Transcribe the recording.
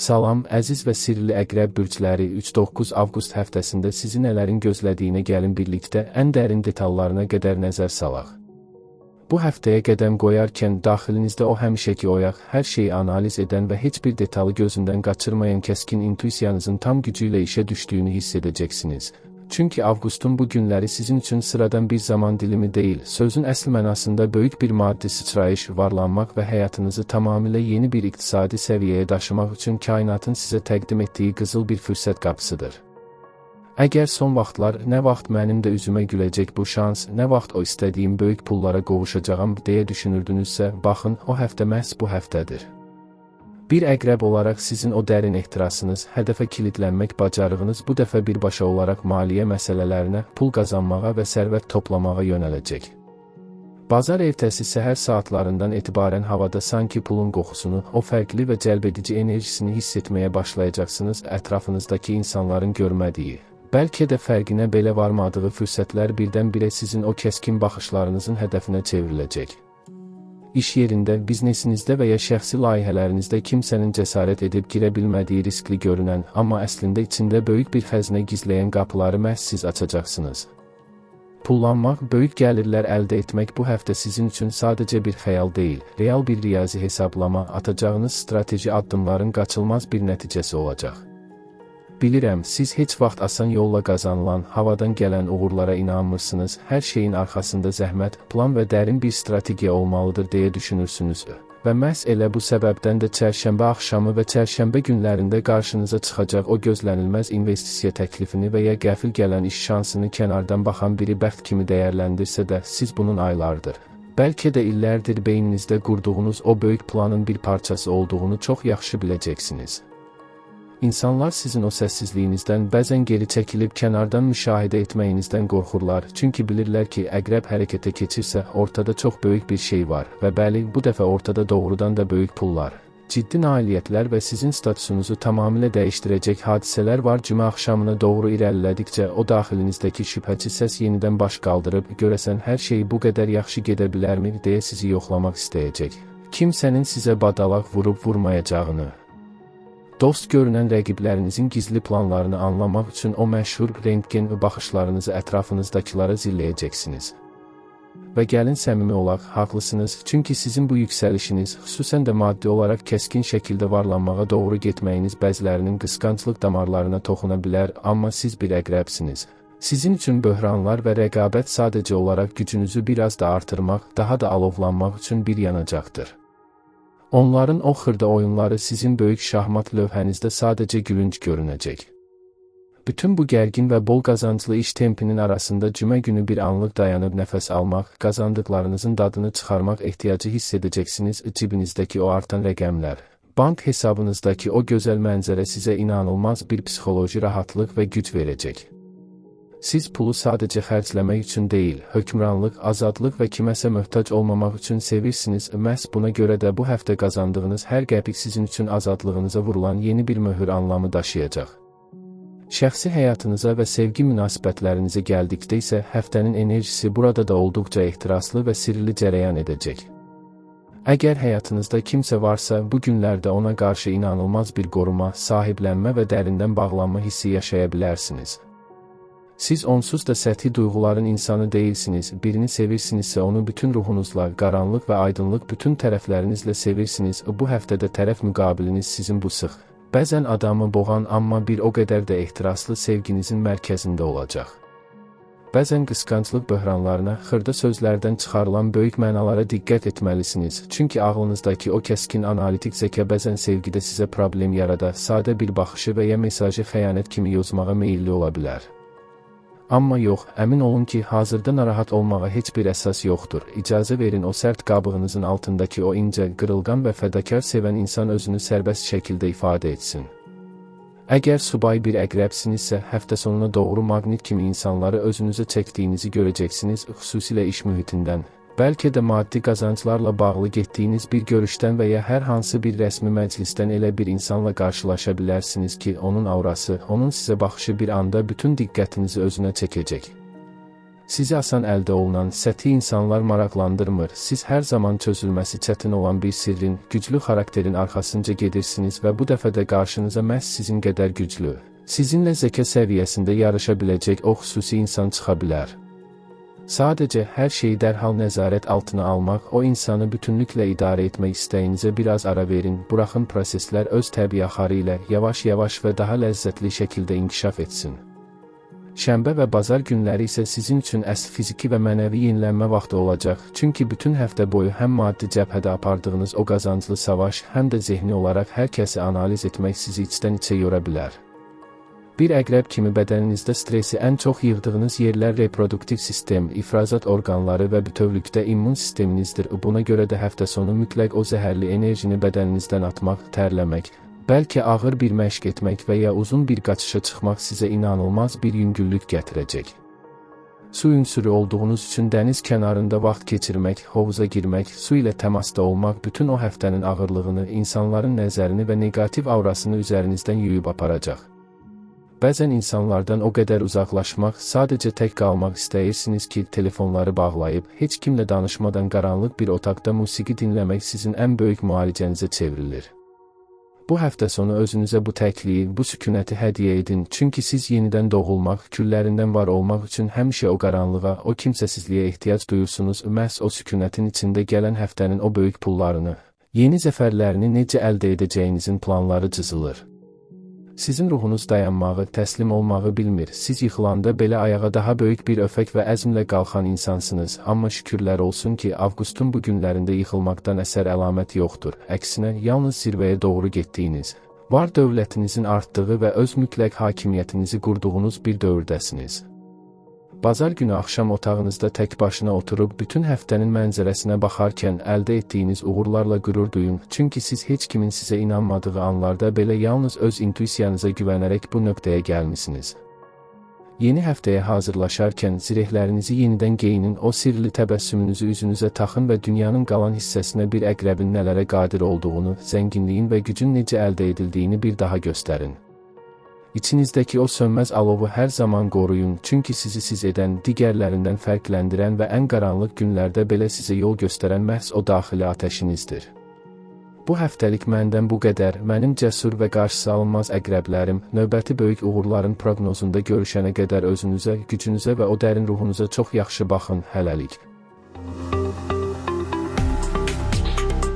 Salam, əziz və sirli əqrəb bürcləri 3-9 avqust həftəsində sizi nələrin gözlədiyinə gəlin birlikdə ən dərin detallarına qədər nəzər salaq. Bu həftəyə qədəm qoyarkən daxilinizdə o həmişəki oyaq, hər şeyi analiz edən və heç bir detalı gözündən qaçırmayan kəskin intuisiyanızın tam gücü ilə işə düşdüyünü hiss edəcəksiniz. Çünki avqustun bu günləri sizin üçün sıradan bir zaman dilimi deyil, sözün əsl mənasında böyük bir maddi sıçrayış, varlanmaq və həyatınızı tamamilə yeni bir iqtisadi səviyyəyə daşımaq üçün kainatın sizə təqdim etdiyi qızıl bir fürsət qapısıdır. Əgər son vaxtlar nə vaxt mənim də üzümə güləcək bu şans, nə vaxt o istədiyim böyük pullara qovuşacağam deyə düşünürdünüzsə, baxın, o həftə məhz bu həftədir. Bir əqrəb olaraq sizin o dərin ehtirasınız, hədəfə kilidlənmək bacarığınız bu dəfə birbaşa olaraq maliyyə məsələlərinə, pul qazanmağa və sərvət toplamağa yönələcək. Bazar ertəsi səhər saatlarından etibarən havada sanki pulun qoxusunu, o fərqli və cəlbedici enerjisini hiss etməyə başlayacaqsınız, ətrafınızdakı insanların görmədiyi. Bəlkə də fərqinə belə varmadığı fürsətlər birdən-birə sizin o kəskin baxışlarınızın hədəfinə çevriləcək. İş yerində, biznesinizdə və ya şəxsi layihələrinizdə kimsənin cəsarət edib girə bilmədiyi riskli görünən, amma əslində içində böyük bir xəzinə gizləyən qapıları məhz siz açacaqsınız. Pullanmaq, böyük gəlirlər əldə etmək bu həftə sizin üçün sadəcə bir xəyal deyil, real bir riyazi hesablama, atacağınız strateji addımların qaçılmaz bir nəticəsi olacaq. Bilirəm, siz heç vaxt asan yolla qazanılan, havadan gələn uğurlara inanmırsınız, hər şeyin arxasında zəhmət, plan və dərin bir strategiya olmalıdır deyə düşünürsünüz. Və məhz elə bu səbəbdən də çərşənbə axşamı və çərşənbə günlərində qarşınıza çıxacaq o gözlənilməz investisiya təklifini və ya qəfil gələn iş şansını kənardan baxan biri bəxt kimi dəyərləndirsə də, siz bunun aylardır, bəlkə də illərdir beyninizdə qurduğunuz o böyük planın bir parçası olduğunu çox yaxşı biləcəksiniz. İnsanlar sizin o səssizliyinizdən bəzən geri çəkilib kənardan müşahidə etməyinizdən qorxurlar, çünki bilirlər ki, əqrəb hərəkətə keçirsə, ortada çox böyük bir şey var və bəli, bu dəfə ortada doğrudan da böyük pullar, ciddi nailiyyətlər və sizin statusunuzu tamamilə dəyişdirəcək hadisələr var. Cümə axşamına doğru irəlilədikcə o daxilinizdəki şübhəçi səs yenidən baş qaldırıb, görəsən hər şey bu qədər yaxşı gedə bilərmi deyə sizi yoxlamaq istəyəcək. Kimsənin sizə badalaq vurub vurmayacağını, dost görünən rəqiblərinizin gizli planlarını anlamaq üçün o məşhur rentgen baxışlarınızı ətrafınızdakılara zilləyəcəksiniz. Və gəlin səmimi olaq, haqlısınız, çünki sizin bu yüksəlişiniz, xüsusən də maddi olaraq kəskin şəkildə varlanmağa doğru getməyiniz bəzilərinin qısqanclıq damarlarına toxuna bilər, amma siz bir əqrəbsiniz. Sizin üçün böhranlar və rəqabət sadəcə olaraq gücünüzü biraz da artırmaq, daha da alovlanmaq üçün bir yanacaqdır. Onların o xırda oyunları sizin böyük şahmat lövhənizdə sadəcə gülünc görünəcək. Bütün bu gərgin və bol qazanclı iş tempinin arasında cümə günü bir anlıq dayanıb nəfəs almaq, qazandıqlarınızın dadını çıxarmaq ehtiyacı hiss edəcəksiniz. Cibinizdəki o artan rəqəmlər, bank hesabınızdakı o gözəl mənzərə sizə inanılmaz bir psixoloji rahatlıq və güc verəcək. Siz pulu sadəcə xərcləmək üçün deyil, hökmranlıq, azadlıq və kiməsə möhtac olmamaq üçün sevirsiniz. Məhz buna görə də bu həftə qazandığınız hər qəpik sizin üçün azadlığınıza vurulan yeni bir möhür anlamı daşıyacaq. Şəxsi həyatınıza və sevgi münasibətlərinizə gəldikdə isə həftənin enerjisi burada da olduqca ehtiraslı və sirli cərəyan edəcək. Əgər həyatınızda kimsə varsa, bu günlərdə ona qarşı inanılmaz bir qoruma, sahiblənmə və dərindən bağlanma hissi yaşaya bilərsiniz. Siz onsuz da səthi duyğuların insanı deyilsiniz, birini sevirsinizsə onu bütün ruhunuzla, qaranlıq və aydınlıq bütün tərəflərinizlə sevirsiniz. Bu həftədə tərəf müqabiliniz sizin bu sıx, bəzən adamı boğan amma bir o qədər də ehtiraslı sevginizin mərkəzində olacaq. Bəzən qısqanclıq böhranlarına, xırda sözlərdən çıxarılan böyük mənalara diqqət etməlisiniz, çünki ağlınızdakı o kəskin analitik zəka bəzən sevgidə sizə problem yarada, sadə bir baxışı və ya mesajı xəyanət kimi yozmağa meyilli ola bilər. Amma yox, əmin olun ki, hazırda narahat olmağa heç bir əsas yoxdur. İcazə verin o sərt qabığınızın altındakı o incə, qırılgan və fədakar sevən insan özünü sərbəst şəkildə ifadə etsin. Əgər subay bir əqrəbsinizsə, həftə sonuna doğru maqnit kimi insanları özünüzə çəkdiyinizi görəcəksiniz, xüsusilə iş mühitindən. Bəlkə də maddi qazanclarla bağlı getdiyiniz bir görüşdən və ya hər hansı bir rəsmi məclisdən elə bir insanla qarşılaşa bilərsiniz ki, onun aurası, onun sizə baxışı bir anda bütün diqqətinizi özünə çəkəcək. Sizi asan əldə olunan səthi insanlar maraqlandırmır. Siz hər zaman çözülməsi çətin olan bir sirrin, güclü xarakterin arxasınca gedirsiniz və bu dəfə də qarşınıza məhz sizin qədər güclü, sizinlə zəka səviyyəsində yarışa biləcək o xüsusi insan çıxa bilər. Sadəcə hər şeyi dərhal nəzarət altına almaq, o insanı bütünlüklə idarə etmək istəyinizə biraz ara verin, buraxın proseslər öz təbii axarı ilə yavaş-yavaş və daha ləzzətli şəkildə inkişaf etsin. Şənbə və bazar günləri isə sizin üçün əsl fiziki və mənəvi yenilənmə vaxtı olacaq, çünki bütün həftə boyu həm maddi cəbhədə apardığınız o qazanclı savaş, həm də zehni olaraq hər kəsi analiz etmək sizi içdən içə yora bilər. Bir əqrəb kimi bədəninizdə stresi ən çox yığdığınız yerlər reproduktiv sistem, ifrazat orqanları və bütövlükdə immun sisteminizdir. Buna görə də həftə sonu mütləq o zəhərli enerjini bədəninizdən atmaq, tərləmək, bəlkə ağır bir məşq etmək və ya uzun bir qaçışa çıxmaq sizə inanılmaz bir yüngüllük gətirəcək. Su ünsürü olduğunuz üçün dəniz kənarında vaxt keçirmək, hovuza girmək, su ilə təmasda olmaq bütün o həftənin ağırlığını, insanların nəzərini və neqativ aurasını üzərinizdən yuyub aparacaq. Bəzən insanlardan o qədər uzaqlaşmaq, sadəcə tək qalmaq istəyirsiniz ki, telefonları bağlayıb, heç kimlə danışmadan qaranlıq bir otaqda musiqi dinləmək sizin ən böyük müalicənizə çevrilir. Bu həftə sonu özünüzə bu təkliyi, bu sükunəti hədiyyə edin, çünki siz yenidən doğulmaq, küllərindən var olmaq üçün həmişə o qaranlığa, o kimsəsizliyə ehtiyac duyursunuz. Məhz o sükunətin içində gələn həftənin o böyük pullarını, yeni zəfərlərini necə əldə edəcəyinizin planları cızılır. Sizin ruhunuz dayanmağı, təslim olmağı bilmir. Siz yıxılanda belə ayağa daha böyük bir öfək və əzmlə qalxan insansınız. Amma şükürlər olsun ki, avqustun bu günlərində yıxılmaqdan əsər əlamət yoxdur. Əksinə, yalnız zirvəyə doğru getdiyiniz, var dövlətinizin artdığı və öz mütləq hakimiyyətinizi qurduğunuz bir dövrdəsiniz. Bazar günü axşam otağınızda tək başına oturub bütün həftənin mənzərəsinə baxarkən əldə etdiyiniz uğurlarla qürur duyun, çünki siz heç kimin sizə inanmadığı anlarda belə yalnız öz intuisiyanıza güvənərək bu nöqtəyə gəlmisiniz. Yeni həftəyə hazırlaşarkən zirehlərinizi yenidən geyinin, o sirli təbəssümünüzü üzünüzə taxın və dünyanın qalan hissəsinə bir əqrəbin nələrə qadir olduğunu, zənginliyin və gücün necə əldə edildiyini bir daha göstərin. İçinizdəki o sönməz alovu hər zaman qoruyun, çünki sizi siz edən, digərlərindən fərqləndirən və ən qaranlıq günlərdə belə sizə yol göstərən məhz o daxili atəşinizdir. Bu həftəlik məndən bu qədər. Mənim cəsur və qarşısı alınmaz əqrəblərim, növbəti böyük uğurların proqnozunda görüşənə qədər özünüzə, gücünüzə və o dərin ruhunuza çox yaxşı baxın. Hələlik.